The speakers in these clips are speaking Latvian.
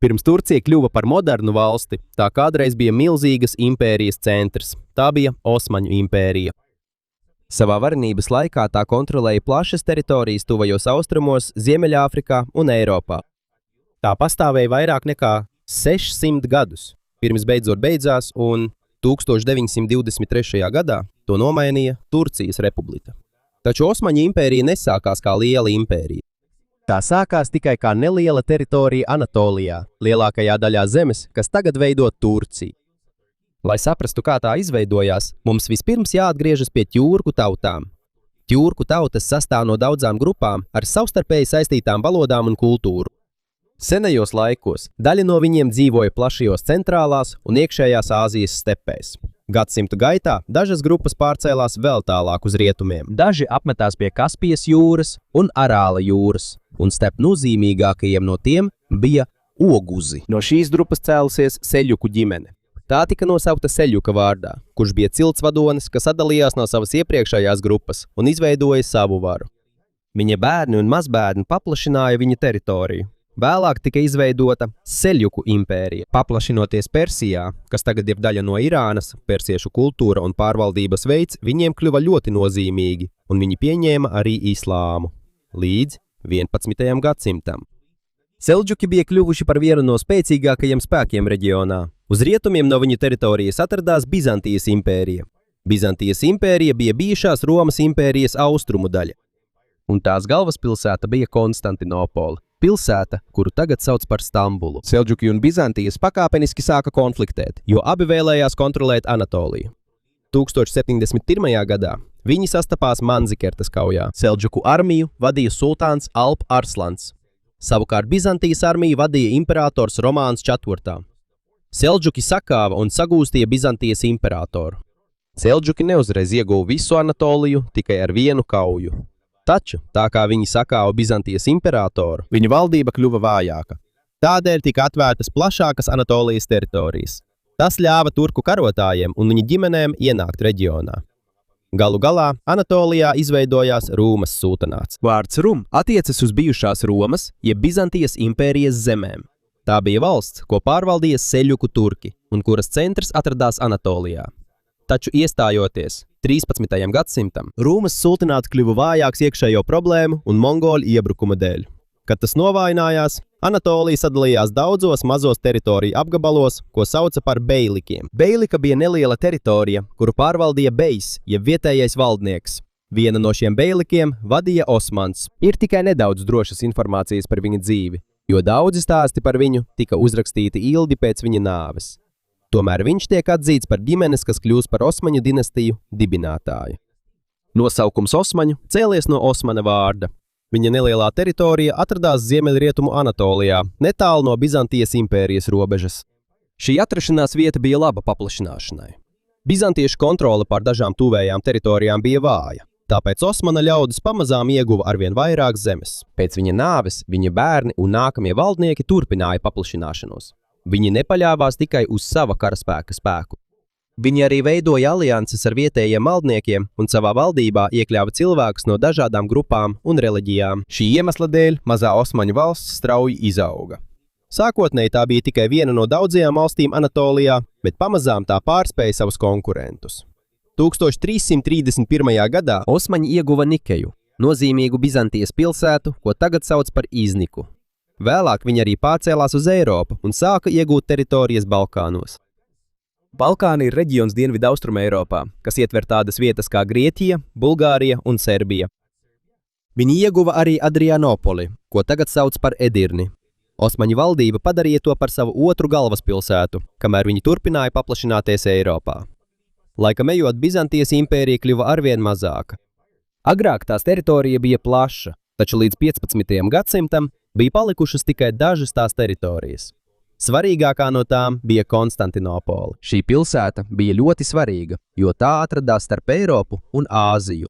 Pirms Turcija kļuva par modernu valsti, tā kādreiz bija milzīgas impērijas centrs. Tā bija Osmaņu impērija. Savā varenības laikā tā kontrolēja plašas teritorijas tuvajos austrumos, Ziemeļāfrikā un Eiropā. Tā pastāvēja vairāk nekā 600 gadus, pirms beidzot beidzās, un 1923. gadā to nomainīja Turcijas republika. Taču Osmaņu impērija nesākās kā liela impērija. Tā sākās tikai kā neliela teritorija Anatolijā, lielākajā daļā zemes, kas tagad veido Turciju. Lai saprastu, kā tā izveidojās, mums vispirms jāatgriežas pie ķurku tautām. Ķurku tautas sastāv no daudzām grupām ar savstarpēji saistītām valodām un kultūru. Senajos laikos daļa no viņiem dzīvoja plašajos centrālās un iekšējās Āzijas stepēs. Gadsimtu gaitā dažas grupas pārcēlās vēl tālāk uz rietumiem. Daži apmetās pie Kaspijas jūras un Arāla jūras, un starp nozīmīgākajiem no tiem bija oguzi. No šīs grupas cēlusies Seļuku ģimene. Tā tika nosaukta Seļuka vārdā, kurš bija ciltsvadonis, kas atdalījās no savas iepriekšējās grupas un izveidoja savu varu. Viņa bērni un mazbērni paplašināja viņa teritoriju. Vēlāk tika izveidota Seļuku impērija. Paplašinoties Persijā, kas tagad ir daļa no Irānas, persiešu kultūra un pārvaldības veids viņiem kļuva ļoti nozīmīgi, un viņi pieņēma arī islāmu līdz 11. gadsimtam. Seļģuki bija kļuvuši par vienu no spēcīgākajiem spēkiem reģionā. Uz rietumiem no viņu teritorijas atradās Bizantijas impērija. Bizantijas impērija bija bijušās Romas impērijas austrumu daļa, un tās galvaspilsēta bija Konstantinopola. Pilsēta, kuru tagad sauc par Stambulu. Seļģuki un Bizantijas pakāpeniski sāka konfliktēt, jo abi vēlējās kontrolēt Anatoliju. 1071. gadā viņi sastapās Manzikertas kaujā. Seļģuku armiju vadīja sultāns Alp Arslans. Savukārt Bizantijas armiju vadīja imperators Romāns IV. Seļģuki sakāva un sagūstīja Bizantijas imperatoru. Seļģuki neuzreiz ieguva visu Anatoliju tikai ar vienu kauju. Taču, tā kā viņi sakāva Bizantijas imperatoru, viņa valdība kļuva vājāka. Tādēļ tika atvērtas plašākas Anatolijas teritorijas. Tas ļāva turku karotājiem un viņa ģimenēm ienākt reģionā. Galu galā Anatolijā izveidojās Rūmas sultanāts. Vārds Rum attiecas uz bijušās Romas, jeb Bizantijas impērijas zemēm. Tā bija valsts, ko pārvaldīja Seļuku turki un kuras centrs atradās Anatolijā. Taču iestājoties 13. gadsimtam, Rūmas sultanāts kļuva vājāks iekšējo problēmu un mongoļu iebrukuma dēļ. Kad tas novājinājās, Anatolija sadalījās daudzos mazos teritoriju apgabalos, ko sauca par bejlikiem. Bejlika bija neliela teritorija, kuru pārvaldīja bejs, jeb vietējais valdnieks. Viena no šiem bejlikiem vadīja Osmans. Ir tikai nedaudz drošas informācijas par viņa dzīvi, jo daudzi stāsti par viņu tika uzrakstīti ilgi pēc viņa nāves. Tomēr viņš tiek atzīts par ģimenes, kas kļūs par Osmaņu dinastiju dibinātāju. Nosaukums Osmaņu cēlies no Osmana vārda. Viņa nelielā teritorija atradās ziemeļrietumu Anatolijā, netālu no Bizantijas impērijas robežas. Šī atrašanās vieta bija laba paplašināšanai. Bizantiešu kontrole pār dažām tuvējām teritorijām bija vāja, tāpēc Osmana ļaudis pamazām ieguva arvien vairāk zemes. Pēc viņa nāves viņa bērni un nākamie valdnieki turpināja paplašināšanos. Viņi nepaļāvās tikai uz sava karaspēka spēku. Viņi arī veidoja alianses ar vietējiem valdniekiem un savā valdībā iekļāva cilvēkus no dažādām grupām un reliģijām. Šī iemesla dēļ mazā Osmaņu valsts strauji izauga. Sākotnēji tā bija tikai viena no daudzajām valstīm Anatolijā, bet pamazām tā pārspēja savus konkurentus. 1331. gadā Osmaņi ieguva Nikeju, nozīmīgu Bizantijas pilsētu, ko tagad sauc par Izniku. Vēlāk viņi arī pārcēlās uz Eiropu un sāka iegūt teritorijas Balkānos. Balkāni ir reģions Dienvidu Austruma Eiropā, kas ietver tādas vietas kā Grieķija, Bulgārija un Serbija. Viņi ieguva arī Adrianopoli, ko tagad sauc par Edirni. Osmaņu valdība padarīja to par savu otru galvaspilsētu, kamēr viņi turpināja paplašināties Eiropā. Laikam ejot, Bizantijas impērija kļuva arvien mazāka. Agrāk tās teritorija bija plaša, taču līdz 15. gadsimtam bija palikušas tikai dažas tās teritorijas. Svarīgākā no tām bija Konstantinopola. Šī pilsēta bija ļoti svarīga, jo tā atradās starp Eiropu un Āziju.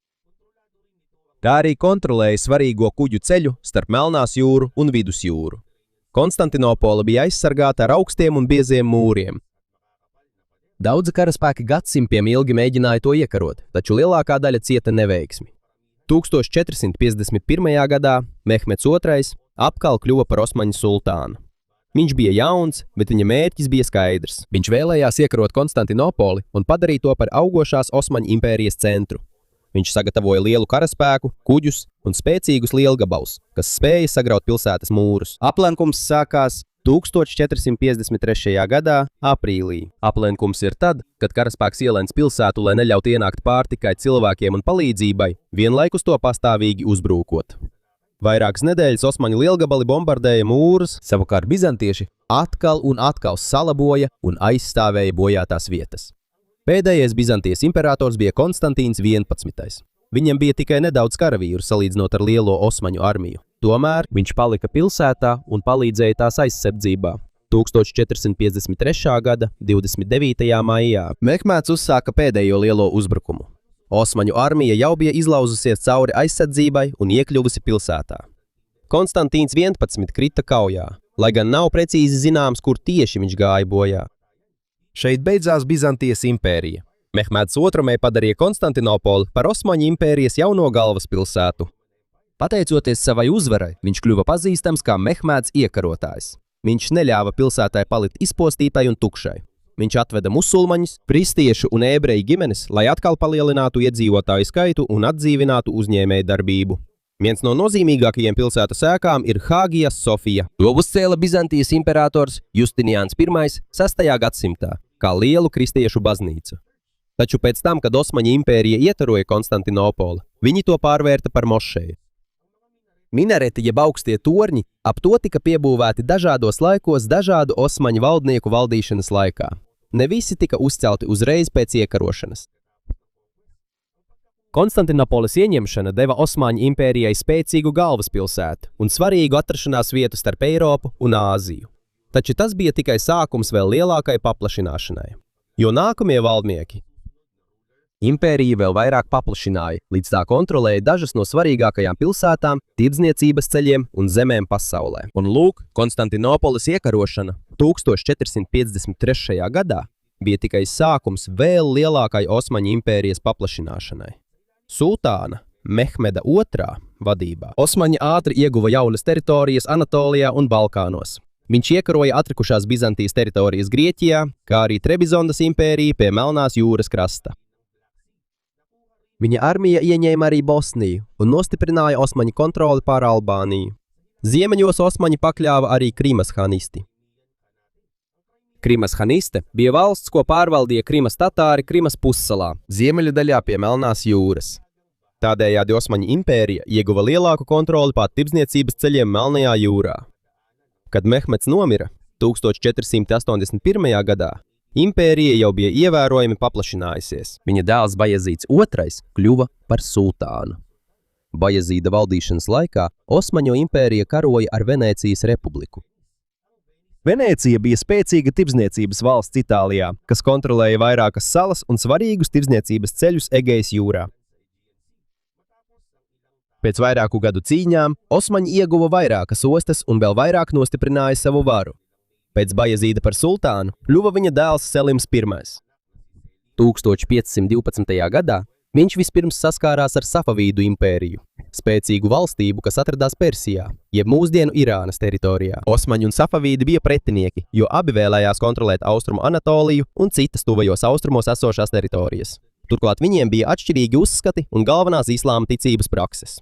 Tā arī kontrolēja svarīgo kuģu ceļu starp Melnās jūru un Vidusjūru. Konstantinopola bija aizsargāta ar augstiem un bieziem mūriem. Daudzi karaspēki gadsimtiem ilgi mēģināja to iekarot, taču lielākā daļa cieta neveiksmi. 1451. gadā Mehmeds II apkal kļuva par Osmaņu sultānu. Viņš bija jauns, bet viņa mērķis bija skaidrs. Viņš vēlējās iekarot Konstantinopoli un padarīt to par augošās Osmaņu impērijas centru. Viņš sagatavoja lielu karaspēku, kuģus un spēcīgus lielgabalus, kas spēja sagraut pilsētas mūrus. Aplenkums sākās 1453. gadā aprīlī. Aplenkums ir tad, kad karaspēks ielēns pilsētu, lai neļautu ienākt pārtikai, cilvēkiem un palīdzībai, vienlaikus to pastāvīgi uzbrūkot. Vairākas nedēļas Osmaņu lielgabali bombardēja mūrus, savukārt bizantieši atkal un atkal salaboja un aizstāvēja bojātās vietas. Pēdējais Bizantijas imperators bija Konstantīns 11. Viņam bija tikai nedaudz karavīru salīdzinot ar lielo Osmaņu armiju. Tomēr viņš palika pilsētā un palīdzēja tās aizsardzībā. 1453. gada 29. maijā Mehmeds uzsāka pēdējo lielo uzbrukumu. Osmaņu armija jau bija izlauzusies cauri aizsardzībai un iekļuvusi pilsētā. Konstantīns 11 krita kaujā, lai gan nav precīzi zināms, kur tieši viņš gāja bojā. Šeit beidzās Bizantijas impērija. Mehmeds II padarīja Konstantinopoli par Osmaņu impērijas jauno galvaspilsētu. Pateicoties savai uzvarai, viņš kļuva pazīstams kā Mehmeds iekarotājs. Viņš neļāva pilsētai palikt izpostītai un tukšai. Viņš atveda musulmaņus, kristiešu un ebreju ģimenes, lai atkal palielinātu iedzīvotāju skaitu un atdzīvinātu uzņēmēju darbību. Viens no nozīmīgākajiem pilsētas ēkām ir Hāgija Sofija. To uzcēla Bizantijas imperators Justinians I 6. gadsimtā, kā lielu kristiešu baznīcu. Taču pēc tam, kad Osmaņu impērija ietaroja Konstantinopoli, viņi to pārvērta par mošeju. Minareti jeb augstie torņi ap to tika piebūvēti dažādos laikos dažādu Osmaņu valdnieku valdīšanas laikā. Ne visi tika uzcelti uzreiz pēc iekarošanas. Konstantinopolis ieņemšana deva Osmaņu impērijai spēcīgu galvaspilsētu un svarīgu atrašanās vietu starp Eiropu un Āziju. Taču tas bija tikai sākums vēl lielākai paplašināšanai, jo nākamie valdnieki impērija vēl vairāk paplašināja, līdz tā kontrolēja dažas no svarīgākajām pilsētām, tirdzniecības ceļiem un zemēm pasaulē. Un lūk, Konstantinopolis iekarošana 1453. gadā bija tikai sākums vēl lielākai Osmaņu impērijas paplašināšanai. Sultāna Mehmeda II vadībā Osmaņi ātri ieguva jaunas teritorijas Anatolijā un Balkānos. Viņš iekaroja atlikušās Bizantijas teritorijas Grieķijā, kā arī Trebizondas impēriju pie Melnās jūras krasta. Viņa armija ieņēma arī Bosniju un nostiprināja Osmaņu kontroli pār Albāniju. Ziemeņos Osmaņi pakļāva arī Krimas hanisti. Krimas haniste bija valsts, ko pārvaldīja Krimas tatāri Krimas pussalā, ziemeļu daļā pie Melnās jūras. Tādējādi Osmaņu impērija ieguva lielāku kontroli pār tirdzniecības ceļiem Melnajā jūrā. Kad Mehmeds nomira 1481. gadā, impērija jau bija ievērojami paplašinājusies. Viņa dēls Bajazīds II kļuva par sultānu. Bajazīda valdīšanas laikā Osmaņu impērija karoja ar Venēcijas republiku. Venēcija bija spēcīga tirdzniecības valsts Itālijā, kas kontrolēja vairākas salas un svarīgus tirdzniecības ceļus Egejas jūrā. Pēc vairāku gadu cīņām Osmaņi ieguva vairākas ostas un vēl vairāk nostiprināja savu varu. Pēc Bajazīda par sultānu kļuva viņa dēls Selims I. 1512. gadā viņš vispirms saskārās ar Safavīdu impēriju, spēcīgu valstību, kas atradās Persijā, jeb mūsdienu Irānas teritorijā. Osmaņi un Safavīdi bija pretinieki, jo abi vēlējās kontrolēt Austrumu Anatoliju un citas tuvajos austrumos esošās teritorijas. Turklāt viņiem bija atšķirīgi uzskati un galvenās islāma ticības prakses.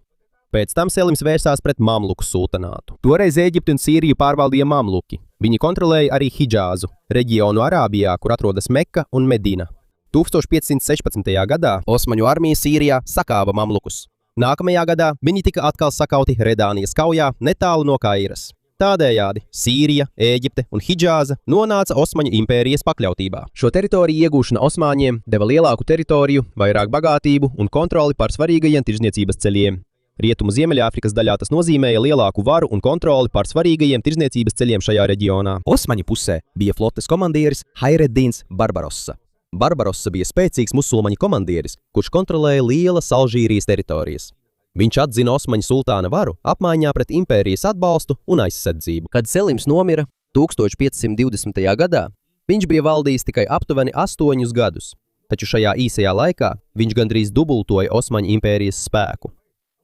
Pēc tam Selims vērsās pret Mamluku sultanātu. Toreiz Ēģipti un Sīriju pārvaldīja Mamluki. Viņi kontrolēja arī Hidžāzu, reģionu Arābijā, kur atrodas Meka un Medina. 1516. gadā Osmaņu armija Sīrijā sakāva Mamlukus. Nākamajā gadā viņi tika atkal sakauti Redānijas kaujā netālu no Kairas. Tādējādi Sīrija, Ēģipte un Hidžāza nonāca Osmaņu impērijas pakļautībā. Šo teritoriju iegūšana Osmaņiem deva lielāku teritoriju, vairāk bagātību un kontroli pār svarīgajiem tirdzniecības ceļiem. Rietumu Ziemeļāfrikas daļā tas nozīmēja lielāku varu un kontroli pār svarīgajiem tirdzniecības ceļiem šajā reģionā. Osmaņu pusē bija flotes komandieris Haireddīns Barbarossa. Barbarossa bija spēcīgs musulmaņu komandieris, kurš kontrolēja lielas Alžīrijas teritorijas. Viņš atzina Osmaņu sultāna varu apmaiņā pret impērijas atbalstu un aizsardzību. Kad Selims nomira 1520. gadā, viņš bija valdījis tikai aptuveni 8 gadus, taču šajā īsajā laikā viņš gandrīz dubultoja Osmaņu impērijas spēku.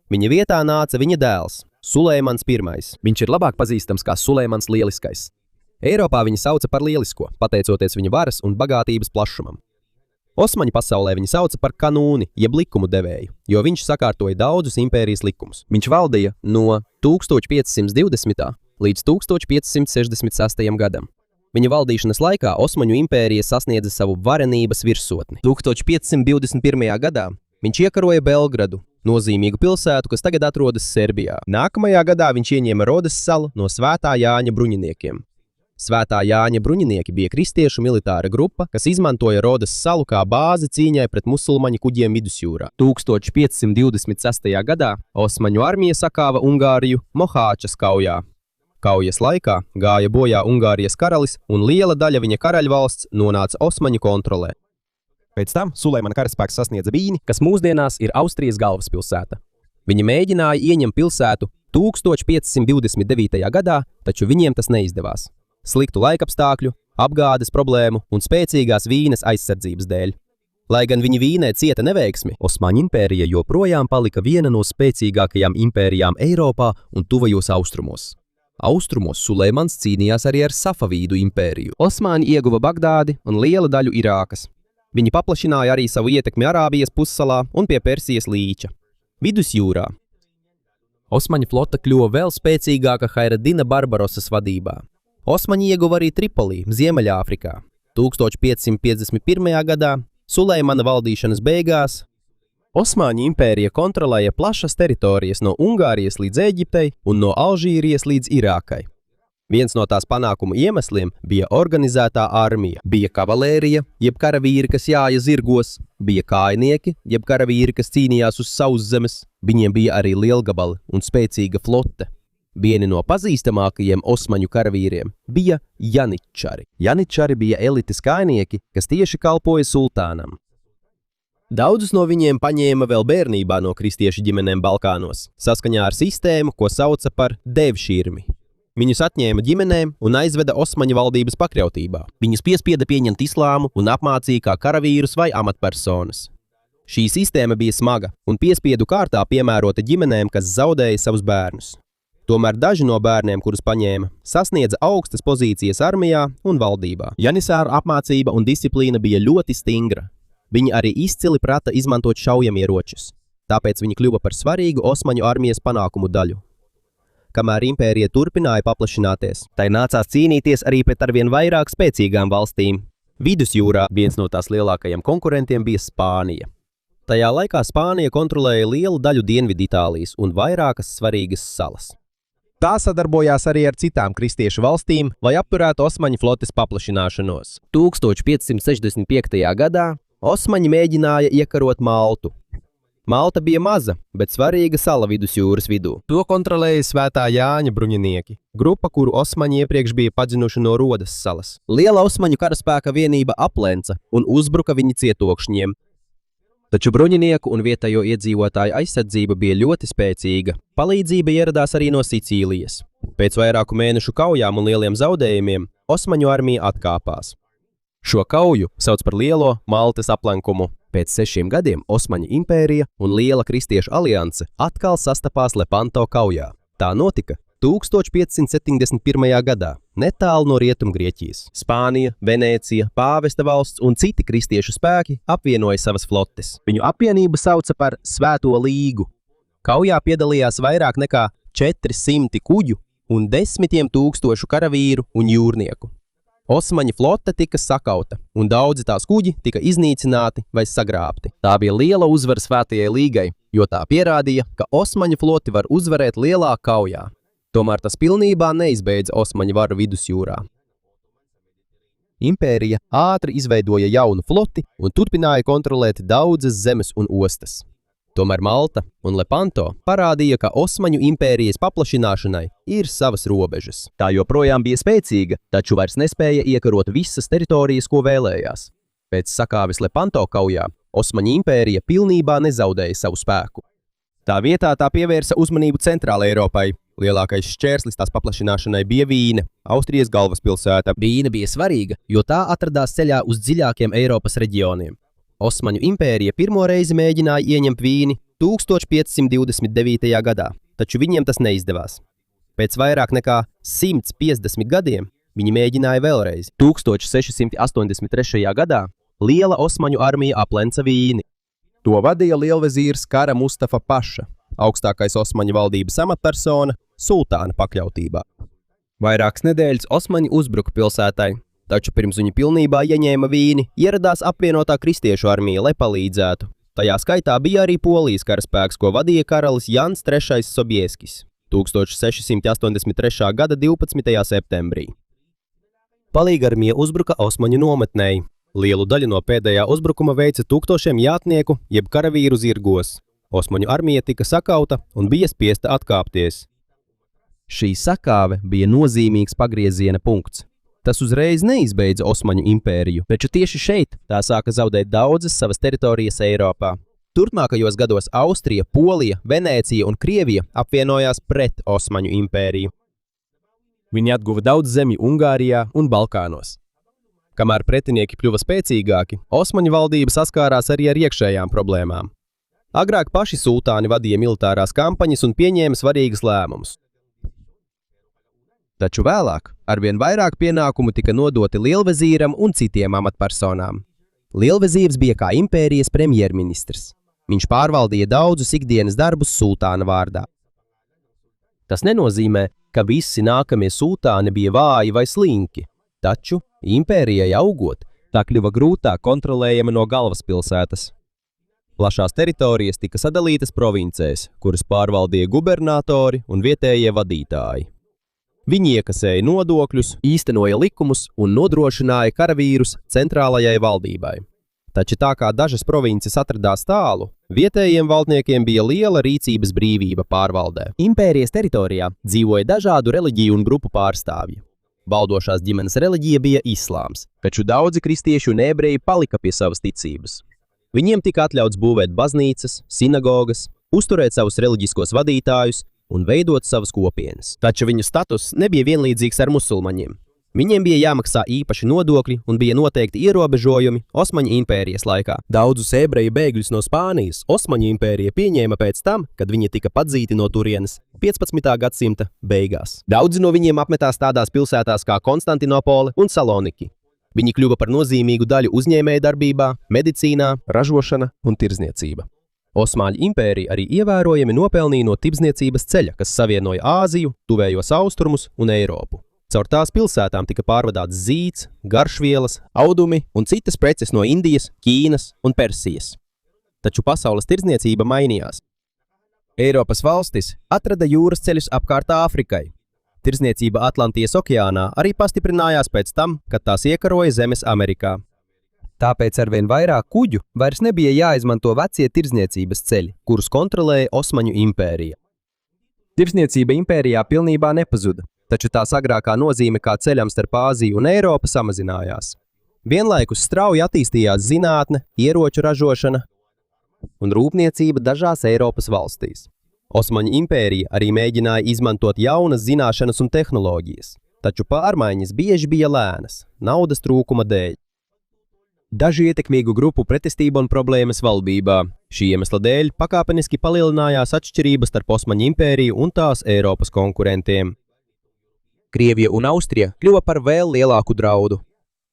Viņa vietā nāca viņa dēls, Sulejmans I. Viņš ir labāk pazīstams kā Sulejmans Lieliskais. Eiropā viņu sauca par lielisko, pateicoties viņa varas un bagātības plašumam. Osmaņu pasaulē viņu sauca par kanūni, jeb likumu devēju, jo viņš sakārtoja daudzus impērijas likumus. Viņš valdīja no 1520. līdz 1566. gadam. Viņa valdīšanas laikā Osmaņu impērija sasniedza savu varenības virsotni. 1521. gadā viņš iekaroja Belgradu, nozīmīgu pilsētu, kas tagad atrodas Serbijā. Nākamajā gadā viņš ieņēma Rodes salu no Svētā Jāņa bruņiniekiem. Svētā Jāņa bruņinieki bija kristiešu militāra grupa, kas izmantoja Rodes salu kā bāzi cīņai pret musulmaņu kuģiem vidusjūrā. 1526. gadā Osmaņu armija sakāva Ungāriju Mohāčas kaujā. Kaujas laikā gāja bojā Ungārijas karalis, un liela daļa viņa karaļvalsts nonāca Osmaņu kontrolē. Pēc tam Sulejmana karaspēks sasniedza Vīni, kas mūsdienās ir Austrijas galvaspilsēta. Viņi mēģināja ieņemt pilsētu 1529. gadā, taču viņiem tas neizdevās. Sliktu laikapstākļu, apgādes problēmu un spēcīgās Vīnes aizsardzības dēļ. Lai gan viņi Vīnē cieta neveiksmi, Osmaņu impērija joprojām palika viena no spēcīgākajām impērijām Eiropā un tuvajos austrumos. Austrumos Sulejmans cīnījās arī ar Safavīdu impēriju. Osmaņi ieguva Bagdādi un lielu daļu Irākas. Viņi paplašināja arī savu ietekmi Arābijas pussalā un pie Persijas līča. Vidusjūrā Osmaņu flota kļuva vēl spēcīgāka Hairadina Barbarosas vadībā. Osmaņi ieguva arī Tripolī, Ziemeļāfrikā. 1551. gadā, Sulejmana valdīšanas beigās, Osmaņu impērija kontrolēja plašas teritorijas no Ungārijas līdz Ēģiptei un no Alžīrijas līdz Irākai. Viens no tās panākumu iemesliem bija organizētā armija. Bija kavalērija, jeb karavīri, kas jāja zirgos, bija kājnieki, jeb karavīri, kas cīnījās uz sauszemes, viņiem bija arī lielgabali un spēcīga flote. Vieni no pazīstamākajiem osmaņu karavīriem bija janičari. Janičari bija elites kājnieki, kas tieši kalpoja sultānam. Daudzus no viņiem paņēma vēl bērnībā no kristiešu ģimenēm Balkānos, saskaņā ar sistēmu, ko sauca par devširmi. Viņus atņēma ģimenēm un aizveda Osmaņu valdības pakļautībā. Viņus piespieda pieņemt islāmu un apmācīja kā karavīrus vai amatpersonas. Šī sistēma bija smaga un piespiedu kārtā piemērota ģimenēm, kas zaudēja savus bērnus. Tomēr daži no bērniem, kurus paņēma, sasniedza augstas pozīcijas armijā un valdībā. Janisāru apmācība un disciplīna bija ļoti stingra. Viņi arī izcili prata izmantot šaujamieročus, tāpēc viņi kļuva par svarīgu Osmaņu armijas panākumu daļu. Kamēr impērija turpināja paplašināties, tai nācās cīnīties arī pret arvien vairāk spēcīgām valstīm. Vidusjūrā viens no tās lielākajiem konkurentiem bija Spānija. Tajā laikā Spānija kontrolēja lielu daļu Dienvidu Itālijas un vairākas svarīgas salas. Tā sadarbojās arī ar citām kristiešu valstīm, lai apturētu Osmaņu flotes paplašināšanos. 1565. gadā Osmaņi mēģināja iekarot Maltu. Malta bija maza, bet svarīga sala vidusjūras vidū. To kontrolēja Svētā Jāņa bruņinieki, grupa, kuru Osmaņi iepriekš bija padzinuši no Rodes salas. Liela Osmaņu karaspēka vienība aplenca un uzbruka viņu cietokšņiem. Taču bruņinieku un vietējo iedzīvotāju aizsardzība bija ļoti spēcīga. Palīdzība ieradās arī no Sicīlijas. Pēc vairāku mēnešu kaujām un lieliem zaudējumiem Osmaņu armija atkāpās. Šo kauju sauc par Lielo Maltas aplenkumu. Pēc 6 gadiem Osmaņu impērija un Liela kristiešu alianse atkal sastapās Lepanto kaujā. Tā notika 1571. gadā, netālu no Rietumgrieķijas. Spānija, Venēcija, Pāvesta valsts un citi kristiešu spēki apvienoja savas flotes. Viņu apvienību sauca par Svēto līgu. Kaujā piedalījās vairāk nekā 400 kuģu un 10 000 karavīru un jūrnieku. Osmaņu flote tika sakauta, un daudzi tās kuģi tika iznīcināti vai sagrābti. Tā bija liela uzvara Svētajai līgai, jo tā pierādīja, ka Osmaņu floti var uzvarēt lielā kaujā. Tomēr tas pilnībā neizbeidza Osmaņu varu vidusjūrā. Impērija ātri izveidoja jaunu floti un turpināja kontrolēt daudzas zemes un ostas. Tomēr Malta un Lepanto parādīja, ka Osmaņu impērijas paplašināšanai ir savas robežas. Tā joprojām bija spēcīga, taču vairs nespēja iekarot visas teritorijas, ko vēlējās. Pēc sakāves Lepanto kaujā Osmaņu impērija pilnībā nezaudēja savu spēku. Tā vietā tā pievērsa uzmanību Centrāla Eiropai. Lielākais šķērslis tās paplašināšanai bija Vīne, Austrijas galvaspilsēta. Vīne bija svarīga, jo tā atradās ceļā uz dziļākiem Eiropas reģioniem. Osmaņu impērija pirmo reizi mēģināja ieņemt Vīni 1529. gadā, taču viņiem tas neizdevās. Pēc vairāk nekā 150 gadiem Viņi mēģināja vēlreiz. 1683. gadā liela osmaņu armija aplenca Vīni. To vadīja lielvezīrs Kara Mustafa Paša, augstākais osmaņu valdības amatpersona, sultāna pakļautībā. Vairākas nedēļas osmaņi uzbruka pilsētai, taču pirms viņi pilnībā ieņēma Vīni, ieradās apvienotā kristiešu armija, lai palīdzētu. Tajā skaitā bija arī Polijas karaspēks, ko vadīja karalis Jans III Sobieskis 1683. gada 12. septembrī. Palīgarmija uzbruka osmaņu nometnei. Lielu daļu no pēdējā uzbrukuma veica tūkstošiem jātnieku, jeb karavīru zirgos. Osmaņu armija tika sakauta un bija spiesta atkāpties. Šī sakāve bija nozīmīgs pagrieziena punkts. Tas uzreiz neizbeidza Osmaņu impēriju, taču tieši šeit tā sāka zaudēt daudzas savas teritorijas Eiropā. Turpmākajos gados Austrija, Polija, Venēcija un Krievija apvienojās pret Osmaņu impēriju. Viņi atguva daudz zemi Ungārijā un Balkānos. Kamēr pretinieki kļuva spēcīgāki, Osmaņu valdība saskārās arī ar iekšējām problēmām. Agrāk paši sultāni vadīja militārās kampaņas un pieņēma svarīgas lēmumus. Taču vēlāk arvien vairāk pienākumu tika nodoti lielvezīram un citiem amatpersonām. Lielvezīrs bija kā impērijas premjerministrs. Viņš pārvaldīja daudzus ikdienas darbus sultāna vārdā. Tas nenozīmē, ka visi nākamie sultāni bija vāji vai slinki, taču impērijai augot, tā kļuva grūtāk kontrolējama no galvaspilsētas. Plašās teritorijas tika sadalītas provincēs, kuras pārvaldīja gubernatori un vietējie vadītāji. Viņi iekasēja nodokļus, īstenoja likumus un nodrošināja karavīrus centrālajai valdībai. Taču tā kā dažas provinces atradās tālu, vietējiem valdniekiem bija liela rīcības brīvība pārvaldē. Impērijas teritorijā dzīvoja dažādu reliģiju un grupu pārstāvji. Valdošās ģimenes reliģija bija islāms, taču daudzi kristieši un ebreji palika pie savas ticības. Viņiem tika atļauts būvēt baznīcas, sinagogas, uzturēt savus reliģiskos vadītājus un veidot savas kopienas. Taču viņu status nebija vienlīdzīgs ar musulmaņiem. Viņiem bija jāmaksā īpaši nodokļi un bija noteikti ierobežojumi Osmaņu impērijas laikā. Daudzus ebreju bēgļus no Spānijas Osmaņu impērija pieņēma pēc tam, kad viņi tika padzīti no turienes 15. gadsimta beigās. Daudzi no viņiem apmetās tādās pilsētās kā Konstantinopole un Saloniki. Viņi kļuva par nozīmīgu daļu uzņēmējdarbībā, medicīnā, ražošana un tirdzniecība. Osmaņu impērija arī ievērojami nopelnīja no tirdzniecības ceļa, kas savienoja Āziju, tuvējos austrumus un Eiropu. Caur tās pilsētām tika pārvadāts zīds, garšvielas, audumi un citas preces no Indijas, Ķīnas un Persijas. Taču pasaules tirdzniecība mainījās. Eiropas valstis atrada jūras ceļus apkārt Āfrikai. Tirdzniecība Atlantijas okeānā arī pastiprinājās pēc tam, kad tās iekaroja zemes Amerikā. Tāpēc arvien vairāk kuģu vairs nebija jāizmanto vecie tirdzniecības ceļi, kurus kontrolēja Osmaņu impērija. Tirdzniecība impērijā pilnībā nepazuda, taču tās agrākā nozīme kā ceļam starp Āziju un Eiropu samazinājās. Vienlaikus strauji attīstījās zinātne, ieroču ražošana un rūpniecība dažās Eiropas valstīs. Osmaņu impērija arī mēģināja izmantot jaunas zināšanas un tehnoloģijas, taču pārmaiņas bieži bija lēnas, naudas trūkuma dēļ. Daži ietekmīgu grupu pretestība un problēmas valdībā. Šī iemesla dēļ pakāpeniski palielinājās atšķirības starp Osmaņu impēriju un tās Eiropas konkurentiem. Krievija un Austrija kļuva par vēl lielāku draudu.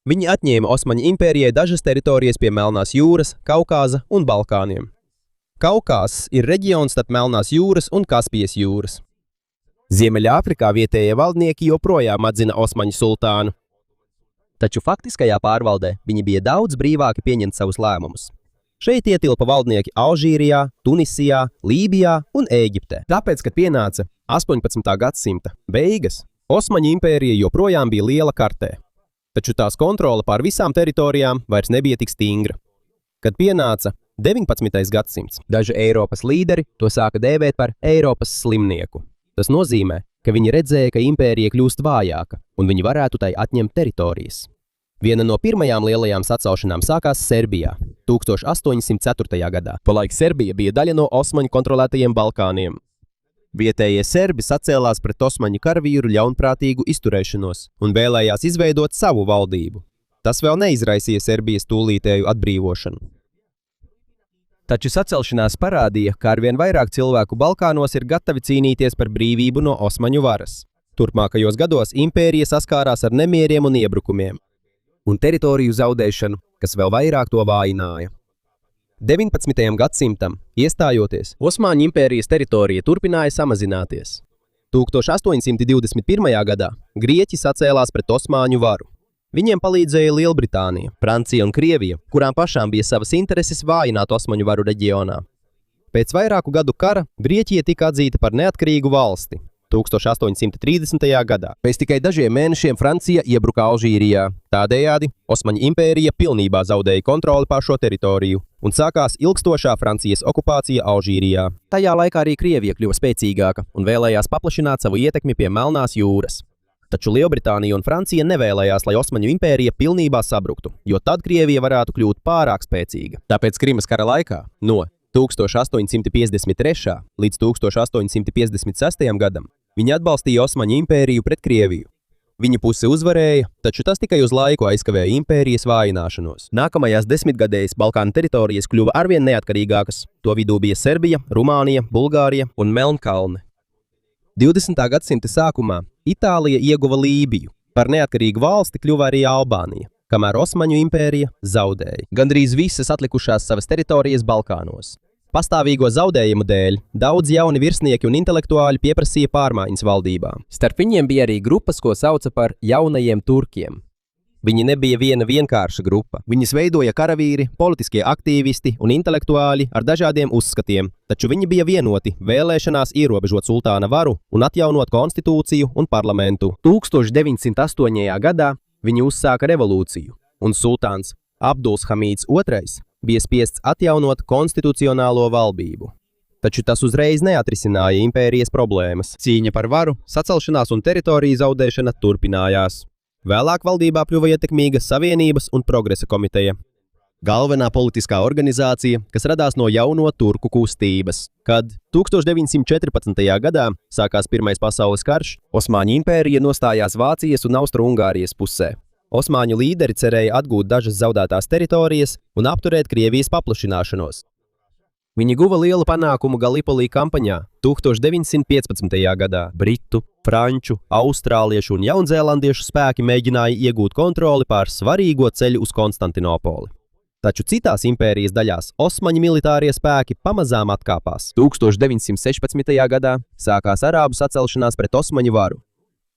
Viņi atņēma Osmaņu impērijai dažas teritorijas pie Melnās jūras, Kaukāza un Balkāniem. Kaukāzs ir reģions starp Melnās jūras un Kaspijas jūras. Ziemeļāfrikā vietējie valdnieki joprojām atzina Osmaņu sultānu. Taču faktiskajā pārvaldē viņi bija daudz brīvāki pieņemt savus lēmumus. Šeit ietilpa valdnieki Alžīrijā, Tunisijā, Lībijā un Ēģiptē. Tāpēc, kad pienāca 18. gadsimta beigas, Osmaņu impērija joprojām bija liela kartē. Taču tās kontrole pār visām teritorijām vairs nebija tik stingra. Kad pienāca 19. gadsimts, daži Eiropas līderi to sāka dēvēt par Eiropas slimnieku. Tas nozīmē, ka viņi redzēja, ka impērija kļūst vājāka, un viņi varētu tai atņemt teritorijas. Viena no pirmajām lielajām sacelšanām sākās Serbijā, 1804. gadā. Tolaik Serbija bija daļa no Osmaņu kontrolētajiem Balkāniem. Vietējie serbi sacēlās pret Osmaņu karavīru ļaunprātīgu izturēšanos un vēlējās izveidot savu valdību. Tas vēl neizraisīja Serbijas tūlītēju atbrīvošanu. Taču sacelšanās parādīja, ka arvien vairāk cilvēku Balkānos ir gatavi cīnīties par brīvību no Osmaņu varas. Turpmākajos gados impērija saskārās ar nemieriem un iebrukumiem, un teritoriju zaudēšanu, kas vēl vairāk to vājināja. 19. gadsimtam iestājoties, Osmaņu impērijas teritorija turpināja samazināties. 1821. gadā grieķi sacēlās pret Osmaņu varu. Viņiem palīdzēja Lielbritānija, Francija un Krievija, kurām pašām bija savas intereses vājināt Osmaņu varu reģionā. Pēc vairāku gadu kara Grieķija tika atzīta par neatkarīgu valsti 1830. gadā. Pēc tikai dažiem mēnešiem Francija iebruka Alžīrijā. Tādējādi Osmaņu impērija pilnībā zaudēja kontroli pār šo teritoriju un sākās ilgstošā Francijas okupācija Alžīrijā. Tajā laikā arī Krievija kļuva spēcīgāka un vēlējās paplašināt savu ietekmi pie Melnās jūras. Taču Lielbritānija un Francija nevēlējās, lai Osmaņu impērija pilnībā sabruktu, jo tad Krievija varētu kļūt pārāk spēcīga. Tāpēc Krimas kara laikā no 1853. līdz 1856. gadam viņi atbalstīja Osmaņu impēriju pret Krieviju. Viņa puse uzvarēja, taču tas tikai uz laiku aizkavēja impērijas vājināšanos. Nākamajās desmitgadēs Balkānu teritorijas kļuva arvien neatkarīgākas. To vidū bija Serbija, Rumānija, Bulgārija un Melnkalne. 20. gadsimta sākumā Itālija ieguva Lībiju. Par neatkarīgu valsti kļuva arī Albānija, kamēr Osmaņu impērija zaudēja gandrīz visas atlikušās savas teritorijas Balkānos. Pastāvīgo zaudējumu dēļ daudz jauni virsnieki un intelektuāļi pieprasīja pārmaiņas valdībā. Starp viņiem bija arī grupas, ko sauca par jaunajiem turkiem. Viņi nebija viena vienkārša grupa. Viņas veidoja karavīri, politiskie aktīvisti un intelektuāļi ar dažādiem uzskatiem, taču viņi bija vienoti vēlēšanās ierobežot sultāna varu un atjaunot konstitūciju un parlamentu. 1908. gadā viņi uzsāka revolūciju, un sultāns Abduls Hamīds II bija spiests atjaunot konstitucionālo valdību. Taču tas uzreiz neatrisināja impērijas problēmas. Cīņa par varu, sacelšanās un teritoriju zaudēšana turpinājās. Vēlāk valdībā kļuva ietekmīga Savienības un Progresa komiteja, galvenā politiskā organizācija, kas radās no jauno turku kustības. Kad 1914. gadā sākās Pirmais pasaules karš, Osmaņu impērija nostājās Vācijas un Austru-Ungārijas pusē. Osmaņu līderi cerēja atgūt dažas zaudētās teritorijas un apturēt Krievijas paplašināšanos. Viņi guva lielu panākumu Galipolī kampaņā 1915. gadā. Britu, franču, austrāliešu un jaunzēlandiešu spēki mēģināja iegūt kontroli pār svarīgo ceļu uz Konstantinopoli. Taču citās impērijas daļās Osmaņu militārie spēki pamazām atkāpās. 1916. gadā sākās arābu sacelšanās pret Osmaņu varu.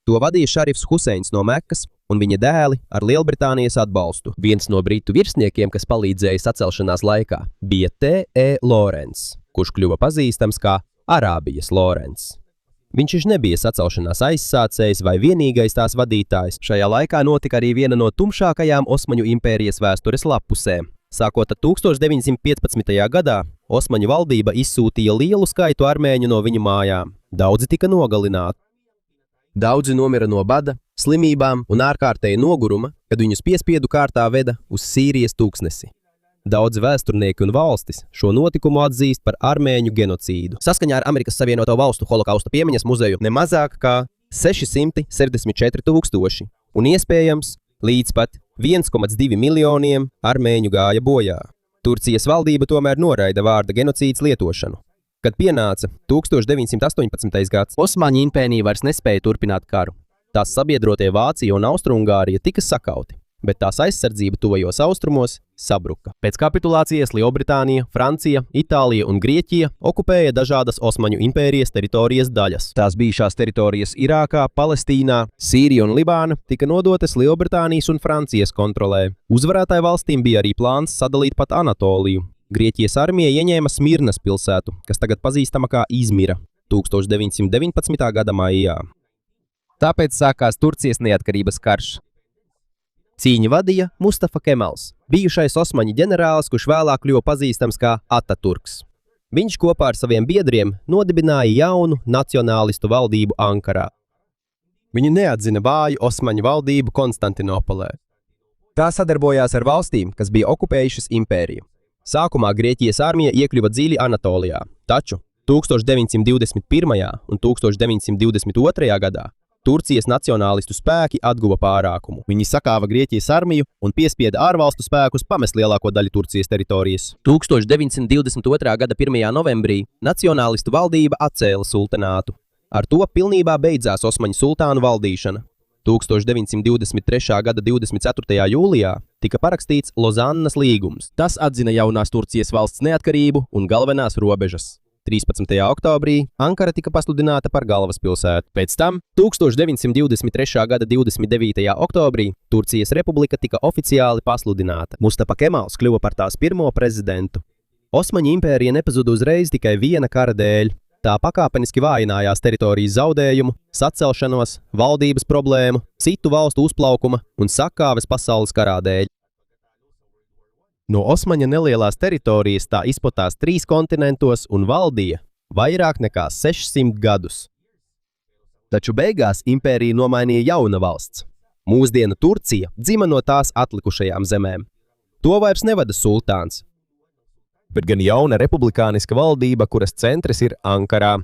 To vadīja šarifs Huseins no Mekas un viņa dēli ar Lielbritānijas atbalstu. Viens no britu virsniekiem, kas palīdzēja sacelšanās laikā, bija T.E. Lorents, kurš kļuva pazīstams kā Arābijas Lorents. Viņš nebija sacelšanās aizsācējs vai vienīgais tās vadītājs. Šajā laikā notika arī viena no tumšākajām Osmaņu impērijas vēstures lapusēm. Sākot ar 1915. gadā, Osmaņu valdība izsūtīja lielu skaitu armēņu no viņu mājām. Daudzi tika nogalināti. Daudzi nomira no bada, slimībām un ārkārtēja noguruma, kad viņus piespiedu kārtā veda uz Sīrijas tūkstnesi. Daudzi vēsturnieki un valstis šo notikumu atzīst par armēņu genocīdu. Saskaņā ar Amerikas Savienoto Valstu holokausta piemiņas muzeju ne mazāk kā 664 000 un iespējams līdz pat 1,2 miljoniem armēņu gāja bojā. Turcijas valdība tomēr noraida vārda genocīds lietošanu. Kad pienāca 1918. gads, Osmaņu impērija vairs nespēja turpināt karu. Tās sabiedrotie Vācija un Austru-Ungārija tika sakauti, bet tās aizsardzība tuvajos austrumos sabruka. Pēc kapitulācijas Lielbritānija, Francija, Itālija un Grieķija okupēja dažādas Osmaņu impērijas teritorijas daļas. Tās bijušās teritorijas Irākā, Palestīnā, Sīrija un Libāna tika nodotas Lielbritānijas un Francijas kontrolē. Uzvarētāju valstīm bija arī plāns sadalīt pat Anatoliju. Grieķijas armija ieņēma Smirnas pilsētu, kas tagad pazīstama kā Izmira, 1919. gada maijā. Tāpēc sākās Turcijas neatkarības karš. Cīņu vadīja Mustafa Kemals, bijušais Osmaņu ģenerālis, kurš vēlāk kļuva pazīstams kā Ataturks. Viņš kopā ar saviem biedriem nodibināja jaunu nacionālistu valdību Ankarā. Viņi neatzina vāju Osmaņu valdību Konstantinopolē. Tā sadarbojās ar valstīm, kas bija okupējušas impēriju. Sākumā Grieķijas armija iekļuva dziļi Anatolijā, taču 1921. un 1922. gadā Turcijas nacionālistu spēki atguva pārākumu. Viņi sakāva Grieķijas armiju un piespieda ārvalstu spēkus pamest lielāko daļu Turcijas teritorijas. 1922. gada 1. novembrī nacionālistu valdība atcēla sultanātu. Ar to pilnībā beidzās Osmaņu sultānu valdīšana. 1923. gada 24. jūlijā tika parakstīts Lozannas līgums. Tas atzina jaunās Turcijas valsts neatkarību un galvenās robežas. 13. oktobrī Ankara tika pasludināta par galvaspilsētu. Pēc tam 1923. gada 29. oktobrī Turcijas republika tika oficiāli pasludināta. Mustafa Kemals kļuva par tās pirmo prezidentu. Osmaņu impērija nepazuda uzreiz tikai viena kara dēļ. Tā pakāpeniski vājinājās teritorijas zaudējumu, sacelšanos, valdības problēmu, citu valstu uzplaukuma un sakāves pasaules karā dēļ. No Osmaņa nelielās teritorijas tā izplatās 3 kontinentos un valdīja vairāk nekā 600 gadus. Taču beigās impēriju nomainīja jauna valsts. Mūsdienu Turcija dzima no tās atlikušajām zemēm. To vairs nevada sultāns, bet gan jauna republikāniska valdība, kuras centrs ir Ankarā.